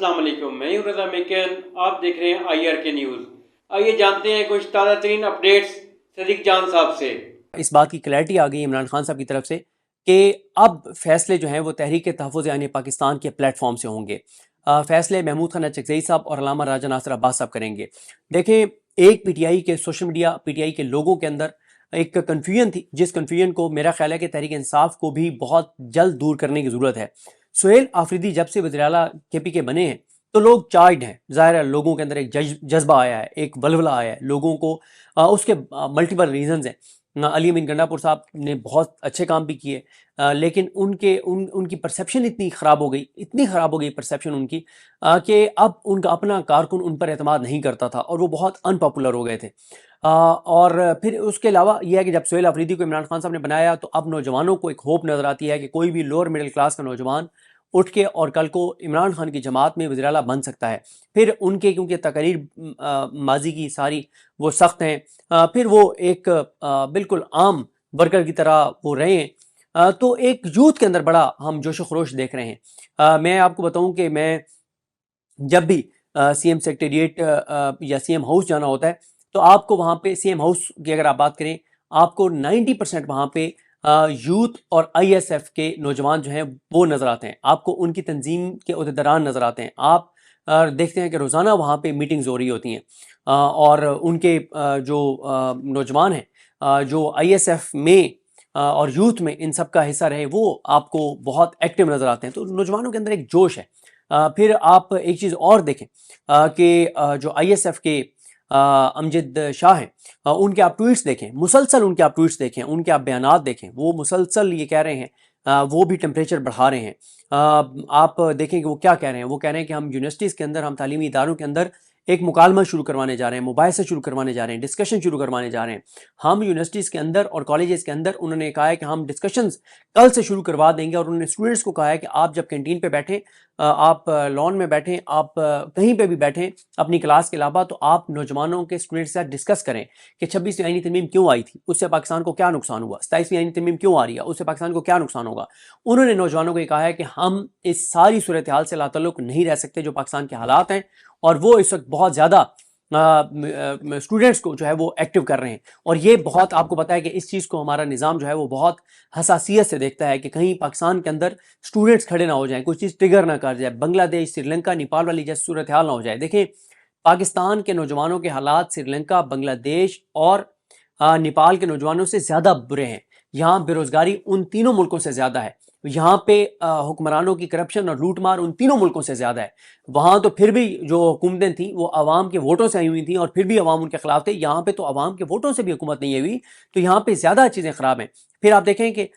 अस्सलाम वालेकुम, मैं हूं रज़ा मेकन। आप देख रहे हैं IRK न्यूज़। आइए जानते हैं कुछ ताज़ा तरीन अपडेट्स सदीक जान साहब से। इस बात की क्लैरिटी आ गई इमरान खान साहब की तरफ से कि अब फैसले जो हैं वो तहरीक तहफ़्फ़ुज़ यानी पाकिस्तान के प्लेटफॉर्म से होंगे। फैसले महमूद खान चकज़ई साहब और अल्लामा राजा नासिर अब्बास साहब करेंगे। देखें, एक पीटीआई के सोशल मीडिया पीटीआई के लोगों के अंदर एक कन्फ्यूजन थी, जिस कन्फ्यूजन को मेरा ख्याल है कि तहरीक इंसाफ को भी बहुत जल्द दूर करने की ज़रूरत है। सुहेल आफरीदी जब से वज़ीर आला KP के बने हैं तो लोग चार्ज हैं। ज़ाहिर है लोगों के अंदर एक जज्बा आया है, एक वलवला आया है लोगों को। उसके मल्टीपल रीजंस हैं। अली अमीन गंडापुर साहब ने बहुत अच्छे काम भी किए, लेकिन उनकी परसेप्शन इतनी ख़राब हो गई, इतनी ख़राब हो गई परसेप्शन उनकी, कि अब उनका अपना कारकुन उन पर एतमाद नहीं करता था और वो बहुत अनपॉपुलर हो गए थे। और फिर उसके अलावा यह है कि जब सुहेल आफरीदी को इमरान खान साहब ने बनाया तो अब नौजवानों को एक होप नज़र आती है कि कोई भी लोअर मिडिल क्लास का नौजवान उठ के और कल को इमरान खान की जमात में वज़ीर आला बन सकता है। फिर उनके क्योंकि तकरीर माजी की सारी वो सख्त हैं, फिर वो एक बिल्कुल आम वर्कर की तरह वो रहे हैं। तो एक यूथ के अंदर बड़ा हम जोश खरोश देख रहे हैं। मैं आपको बताऊं कि मैं जब भी CM सेक्रेटेरिएट या CM हाउस जाना होता है तो आपको वहाँ पे CM हाउस की अगर आप बात करें, आपको 90% वहाँ पे यूथ और ISF के नौजवान जो हैं वो नज़र आते हैं। आपको उनकी तंजीम के अहदेदारान नज़र आते हैं। आप देखते हैं कि रोज़ाना वहाँ पे मीटिंग्स हो रही होती हैं, और उनके जो नौजवान हैं, जो ISF में और यूथ में इन सब का हिस्सा रहे, वो आपको बहुत एक्टिव नज़र आते हैं। तो नौजवानों के अंदर एक जोश है। फिर आप एक चीज़ और देखें कि जो ISF के अमजद शाह हैं, उनके आप ट्वीट्स देखें, मुसलसल उनके आप ट्वीट्स देखें, उनके आप बयानात देखें, वो मुसलसल ये कह रहे हैं, वो भी टेम्परेचर बढ़ा रहे हैं। आप देखें कि वो क्या कह रहे हैं। वो कह रहे हैं कि हम यूनिवर्सिटीज़ के अंदर, हम तालीमी इदारों के अंदर एक मुकालमा शुरू करवाने जा रहे हैं, मुबाहिसा शुरू करवाने जा रहे हैं, डिस्कशन शुरू करवाने जा रहे हैं। हम यूनिवर्सिटीज़ के अंदर और कॉलेजेस के अंदर, उन्होंने कहा है कि हम डिस्कशंस कल से शुरू करवा देंगे। और उन्होंने स्टूडेंट्स को कहा है कि आप जब कैंटीन पे बैठें, आप लॉन में बैठें, आप कहीं पे भी बैठें अपनी क्लास के अलावा, तो आप नौजवानों के स्टूडेंट्स के साथ डिस्कस करें कि 26वीं आईनी तरमीम क्यों आई थी, उससे पाकिस्तान को क्या नुकसान हुआ, 27वीं आईनी तरमीम क्यों आ रही है, उससे पाकिस्तान को क्या नुकसान होगा। उन्होंने नौजवानों को ये कहा है कि हम इस सारी सूरत हाल से लाताल्लुक नहीं रह सकते जो पाकिस्तान के हालात हैं, और वो इस वक्त बहुत ज़्यादा स्टूडेंट्स को जो है वो एक्टिव कर रहे हैं। और ये बहुत आपको पता है कि इस चीज़ को हमारा निज़ाम जो है वो बहुत हसासियत से देखता है कि कहीं पाकिस्तान के अंदर स्टूडेंट्स खड़े ना हो जाएं, कोई चीज़ ट्रिगर ना कर जाए, बांग्लादेश, श्रीलंका, नेपाल वाली जैसी सूरत हाल ना हो जाए। देखें, पाकिस्तान के नौजवानों के हालात श्रीलंका, बांग्लादेश और नेपाल के नौजवानों से ज़्यादा बुरे हैं। यहाँ बेरोज़गारी उन तीनों मुल्कों से ज़्यादा है। यहाँ पे हुक्मरानों की करप्शन और लूटमार उन तीनों मुल्कों से ज़्यादा है। वहाँ तो फिर भी जो हुकूमतें थी वो आवाम के वोटों से आई हुई थी और फिर भी अवाम उनके खिलाफ थे। यहाँ पे तो आवाम के वोटों से भी हुकूमत नहीं हुई, तो यहाँ पे ज़्यादा चीज़ें ख़राब हैं। फिर आप देखें कि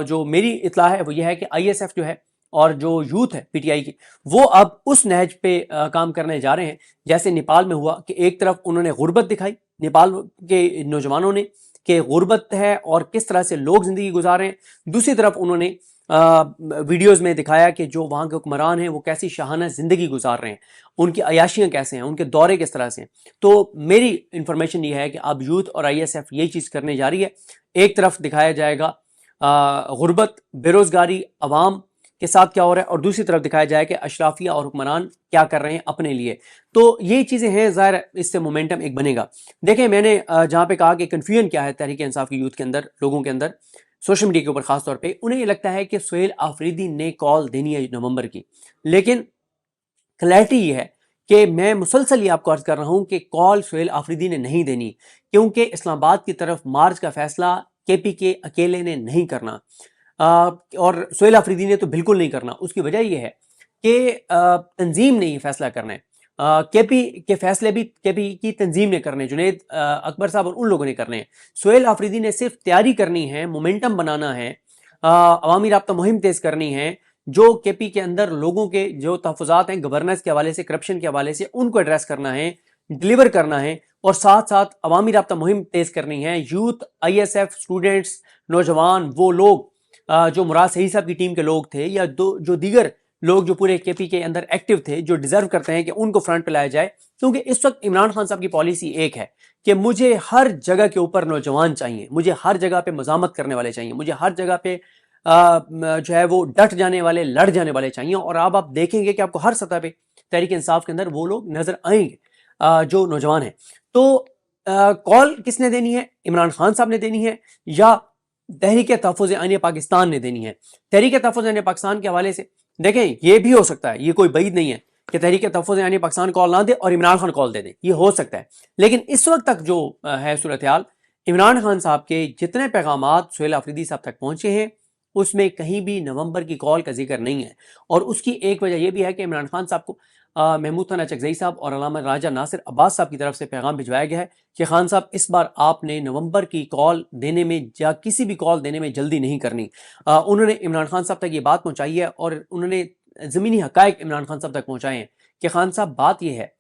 जो मेरी इत्तला है वो ये है कि ISF जो है और जो यूथ है PTI की, वो अब उस नहज पे काम करने जा रहे हैं जैसे नेपाल में हुआ कि एक तरफ उन्होंने गुर्बत दिखाई नेपाल के नौजवानों ने कि गुर्बत है और किस तरह से लोग ज़िंदगी गुजार रहे हैं। दूसरी तरफ उन्होंने वीडियोज़ में दिखाया कि जो वहाँ के हुक्मरान हैं वो कैसी शाहाना ज़िंदगी गुजार रहे हैं, उनकी अयाशियाँ कैसे हैं, उनके दौरे किस तरह से हैं। तो मेरी इंफॉर्मेशन ये है कि अब यूथ और ISF यही चीज़ करने जा रही है। एक तरफ दिखाया जाएगा गुर्बत, बेरोज़गारी, अवाम के साथ क्या हो रहा है, और दूसरी तरफ दिखाया जाए कि अशराफिया और हुक्मरान क्या कर रहे हैं अपने लिए। तो ये चीज़ें हैं, ज़ाहिर इससे मोमेंटम एक बनेगा। देखें, मैंने जहाँ पे कहा कि कन्फ्यूजन क्या है तहरीक इंसाफ की यूथ के अंदर, लोगों के अंदर, सोशल मीडिया के ऊपर खास तौर पे उन्हें ये लगता है कि सुहेल आफरीदी ने कॉल देनी है नवंबर की। लेकिन क्लैरिटी ये है कि मैं मुसलसल ये आपको अर्ज कर रहा हूं कि कॉल सुहेल आफरीदी ने नहीं देनी, क्योंकि इस्लामाबाद की तरफ मार्च का फैसला KP के अकेले ने नहीं करना, और सुहेल आफरीदी ने तो बिल्कुल नहीं करना। उसकी वजह यह है कि तंजीम ने ये फैसला करना है। KP के फैसले भी KP की तंजीम ने करने, जुनेद अकबर साहब और उन लोगों ने करने हैं। सुहेल आफरीदी ने सिर्फ तैयारी करनी है, मोमेंटम बनाना है, अवामी राब्ता मुहिम तेज करनी है, जो KP के अंदर लोगों के जो तहफ़्फ़ुज़ात हैं गवर्नेंस के हवाले से, करप्शन के हवाले से, उनको एड्रेस करना है, डिलीवर करना है, और साथ साथ अवामी राब्ता मुहिम तेज करनी है। यूथ, ISF, स्टूडेंट्स, नौजवान, वो लोग जो मुराद सही साहब की टीम के लोग थे, या जो दीगर लोग जो पूरे KP के अंदर एक्टिव थे, जो डिजर्व करते हैं कि उनको फ्रंट पे लाया जाए। क्योंकि इस वक्त इमरान खान साहब की पॉलिसी एक है कि मुझे हर जगह के ऊपर नौजवान चाहिए, मुझे हर जगह पे मजामत करने वाले चाहिए, मुझे हर जगह पे जो है वो डट जाने वाले, लड़ जाने वाले चाहिए। और अब आप देखेंगे कि आपको हर सतह पे तहरीक इंसाफ के अंदर वो लोग नजर आएंगे जो नौजवान हैं। तो कॉल किसने देनी है, इमरान खान साहब ने देनी है या तहरीक तहफ़्फ़ुज़ आईन पाकिस्तान ने देनी है? तहरीक तहफ़्फ़ुज़ आईन पाकिस्तान के हवाले से देखें, ये भी हो सकता है, ये कोई बैद नहीं है कि तहरीक तहफ़्फ़ुज़ आईन पाकिस्तान कॉल ना दे और इमरान खान कॉल दे दे, ये हो सकता है। लेकिन इस वक्त तक जो है सूरत हाल, इमरान खान साहब के जितने पैगामात सुहेल आफरीदी साहब तक पहुंचे हैं उसमें कहीं भी नवंबर की कॉल का जिक्र नहीं है। और उसकी एक वजह यह भी है कि इमरान खान साहब को महमूद खान चकज़ई साहब और अल्लामा राजा नासिर अब्बास साहब की तरफ से पैगाम भिजवाया गया है कि खान साहब इस बार आपने नवंबर की कॉल देने में या किसी भी कॉल देने में जल्दी नहीं करनी। उन्होंने इमरान खान साहब तक ये बात पहुंचाई है और उन्होंने ज़मीनी हक़ाइक़ इमरान खान साहब तक पहुंचाए हैं कि खान साहब बात यह है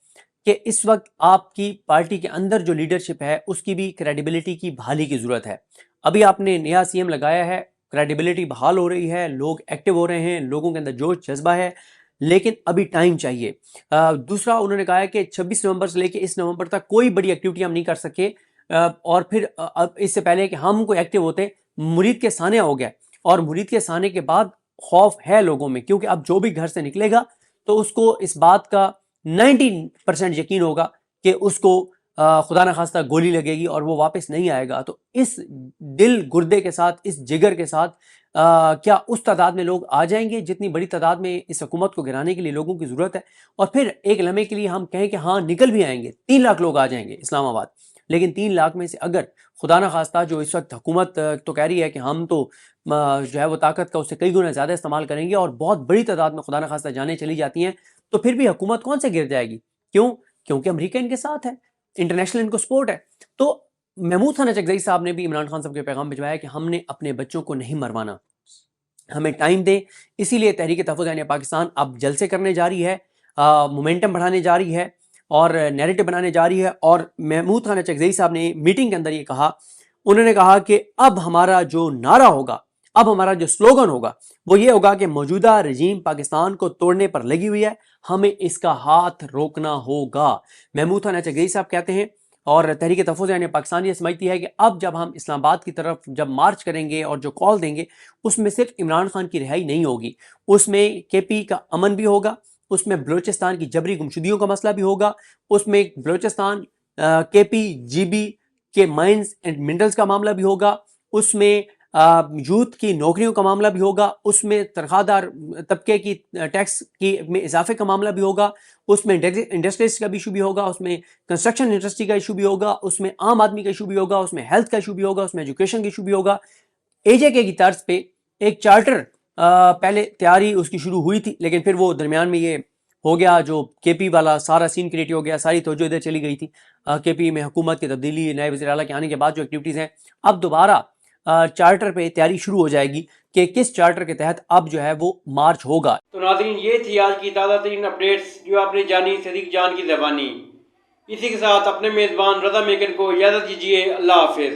कि इस वक्त आपकी पार्टी के अंदर जो लीडरशिप है उसकी भी क्रेडिबिलिटी की बहाली की ज़रूरत है। अभी आपने नया सीएम लगाया है, क्रेडिबिलिटी बहाल हो रही है, लोग एक्टिव हो रहे हैं, लोगों के अंदर जोश जज्बा है, लेकिन अभी टाइम चाहिए। दूसरा उन्होंने कहा है कि 26 नवंबर से लेकर इस नवंबर तक कोई बड़ी एक्टिविटी हम नहीं कर सके और फिर अब इससे पहले कि हम कोई एक्टिव होते, मुरीद के साने हो गया और मुरीद के साने के बाद खौफ है लोगों में, क्योंकि अब जो भी घर से निकलेगा तो उसको इस बात का 90% यकीन होगा कि उसको खुदा न खास्ता गोली लगेगी और वो वापस नहीं आएगा। तो इस दिल गुर्दे के साथ, इस जिगर के साथ क्या उस तादाद में लोग आ जाएंगे जितनी बड़ी तादाद में इस हुकूमत को गिराने के लिए लोगों की ज़रूरत है? और फिर एक लम्हे के लिए हम कहें कि हाँ निकल भी आएंगे, 3 लाख लोग आ जाएंगे इस्लामाबाद, लेकिन 3 लाख में से अगर खुदा न खास्ता जो इस वक्त हुकूमत तो कह रही है कि हम तो जो है वो ताकत का उससे कई गुना ज़्यादा इस्तेमाल करेंगे और बहुत बड़ी तादाद में खुदा न खास्ता जाने चली जाती हैं, तो फिर भी हुकूमत कौन से गिर जाएगी? क्यों? क्योंकि अमेरिका इनके साथ है, इंटरनेशनल इनको सपोर्ट है। तो महमूद खान चकज़ई साहब ने भी इमरान खान साहब के पैगाम भिजवाया कि हमने अपने बच्चों को नहीं मरवाना, हमें टाइम दें। इसीलिए तहरीक तहफ़्फ़ुज़ आईन पाकिस्तान अब जलसे करने जा रही है, मोमेंटम बढ़ाने जा रही है और नैरेटिव बनाने जा रही है। और महमूद खान चकज़ई साहब ने मीटिंग के अंदर ये कहा, उन्होंने कहा कि अब हमारा जो नारा होगा, अब हमारा जो स्लोगन होगा वो ये होगा कि मौजूदा रजीम पाकिस्तान को तोड़ने पर लगी हुई है, हमें इसका हाथ रोकना होगा। महमूद खान चकज़ई साहब कहते हैं और तहरीक तहफ़्फ़ुज़ आईन पाकिस्तान ये समझती है कि अब जब हम इस्लामाबाद की तरफ जब मार्च करेंगे और जो कॉल देंगे उसमें सिर्फ इमरान खान की रिहाई नहीं होगी, उसमें केपी का अमन भी होगा, उसमें बलूचिस्तान की जबरी गुमशुदियों का मसला भी होगा, उसमें बलूचिस्तान केपी जीबी के माइंस एंड मिनरल्स का मामला भी होगा, उसमें यूथ की नौकरियों का मामला भी होगा, उसमें तनख्वाहदार तबके की टैक्स की में इजाफे का मामला भी होगा, उसमें इंडस्ट्रीज का भी इशू भी होगा, उसमें कंस्ट्रक्शन इंडस्ट्री का इशू भी होगा, उसमें आम आदमी का इशू भी होगा, उसमें हेल्थ का इशू भी होगा, उसमें एजुकेशन का इशू भी होगा। एजेके की तर्ज पे एक चार्टर पहले तैयारी उसकी शुरू हुई थी, लेकिन फिर वो दरमियान में ये हो गया, जो केपी वाला सारा सीन क्रिएट हो गया, सारी तवज्जो इधर चली गई थी। केपी में हुकूमत की तब्दीली, नए वज़ीर आला के आने के बाद जो एक्टिविटीज़ हैं, अब दोबारा चार्टर पे तैयारी शुरू हो जाएगी कि किस चार्टर के तहत अब जो है वो मार्च होगा। तो नाज़रीन, ये थी आज की ताज़ा तरीन अपडेट्स जो आपने जानी सदीक जान की ज़बानी। इसी के साथ अपने मेज़बान रज़ा मेकन को इजाज़त दीजिए। अल्लाह हाफिज़।